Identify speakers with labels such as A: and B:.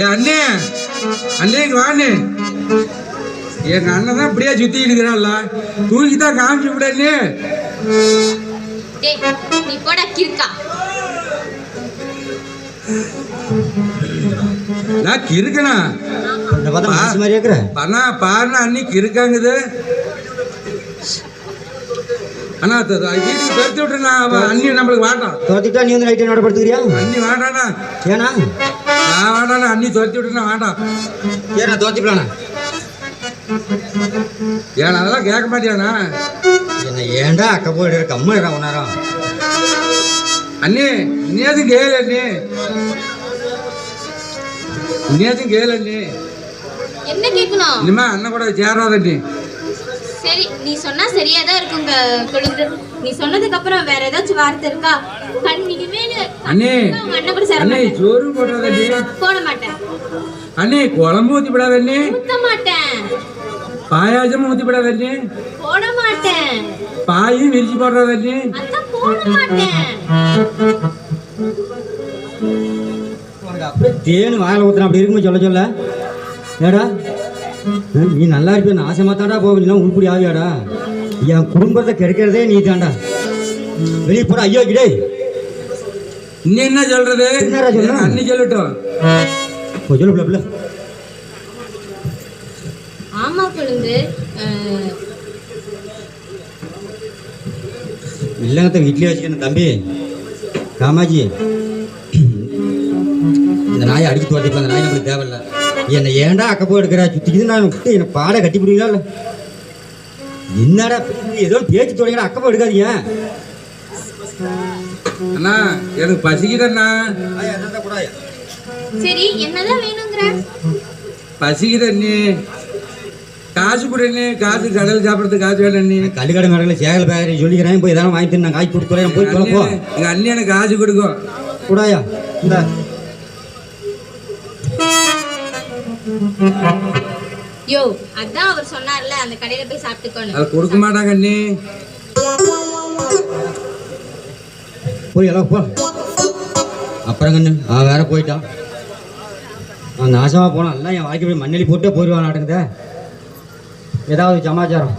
A: ஏ அண்ணே அண்ணே இங்க வாண்ணே. எங்க அண்ணன் தான் இப்படியே சுத்திட்டு இருக்கிறான்ல, தூக்கி தான் காமிச்சு விடண்ணே.
B: நீ போட கிறுக்கா.
A: நான் கிறுக்கனா பாருனா அன்னைக்கு இருக்காங்குது. அண்ணா வீட்டுக்கு துரத்தி விட்டுருண்ணா. அண்ணி நம்மளுக்கு வேண்டாம்.
C: துரத்திட்டா நீ வந்து நைட்டு நடப்படுத்துக்கிறியா?
A: அண்ணி வேண்டாண்ணா.
C: ஏன்னா
A: நான் வேண்டாண்ணா. அண்ணி துரத்தி விட்டுருண்ணா வேண்டாம்.
C: ஏன்னா துரத்திக்கலாண்ணா.
A: ஏன்னா அதெல்லாம் கேட்க மாட்டியாண்ணா.
C: என்ன ஏன்டா அக்கா போயிடு கம்மா இருக்கா ஒன்னாரம்.
A: அண்ணி இன்னேதும் கேளு அண்ணி. இன்னேதும் கேளு அண்ணி.
B: என்ன கேட்கணும்?
A: இனிமே அண்ணன் கூட சேராதண்ணி.
B: சரி நீ சொன்னா சரியா தான் இருக்குங்க கொழுந்து. நீ சொன்னதுக்கு அப்புறம் வேற ஏதாச்சும் வார்த்தை இருக்கா?
A: அண்ணே அண்ணே சோறு போடாதண்ணி.
B: போட மாட்டேன்.
A: அண்ணே குழம்பு ஊத்தி விடாதண்ணி.
B: ஊத்த மாட்டேன்.
A: பாயாசமும் ஊத்தி விடாதண்ணி.
B: போட மாட்டேன்.
A: பாயும் விரிச்சு போடுறாதண்ணி.
B: அதான் போட மாட்டேன்.
C: அப்படியே தேனு வாயில ஊத்துறேன் அப்படி இருக்குமே சொல்ல சொல்ல. ஏடா நீ நல்லா இருப்பிய ஆசைமா தாண்டா போவீங்கன்னா உருப்படி ஆகியாடா. என் குடும்பத்தை கெடுக்கிறதே நீ தாண்டா. வெளியே போட ஐயோ கிடே.
A: இன்னும் என்ன சொல்றது? அண்ணி சொல்லட்டும்.
C: சொல்லு.
B: ஆமா கொழுந்து.
C: இல்லைங்க வீட்லயே வச்சுக்கணும் தம்பி. காமாஜி இந்த நாயை அடிச்சு தோட்டிப்பா. அந்த நாய் நம்மளுக்கு தேவையில்லை. என்னை ஏன்டா அக்க போய் எடுக்கிறா சுத்திக்கிது. நான் விட்டு என்னை பாட கட்டி பிடிங்களா இல்லை என்னடா ஏதோ பேச்சு தொடங்கினா அக்க போய் எடுக்காதீங்க.
A: அண்ணா எனக்கு பசிக்குதண்ணா.
B: சரி என்னதான் வேணுங்கிற?
A: பசிக்குதண்ணி. காசு கொடுண்ணே. காசு கடல் சாப்பிட்றதுக்கு காசு வேணண்ணி.
C: கல்லுக்கடை மேடல சேகல் பேக்கரி சொல்லிக்கிறேன். போய் எதாவது வாங்கி நான் காய்ச்சி கொடுத்து போய் தொலைப்போ.
A: எங்கள் அண்ணி எனக்கு காசு கொடுக்கும்
C: கூடாயா. இந்த
B: யோ அதான் அவர் சொன்னார்ல அந்த கடையில போய் சாப்பிட்டுக்கோன்னு.
A: அது கொடுக்க மாட்டாங்க அண்ணி.
C: போய் எல்லாம் போ. அப்புறம் கண்ணு அவன் வேற போயிட்டான். நான் நாசமாக போனான். எல்லாம் என் வாழ்க்கை போய் மண்ணெலி போட்டே போயிடுவான் நாட்டுக்குதே. ஏதாவது சமாச்சாரம்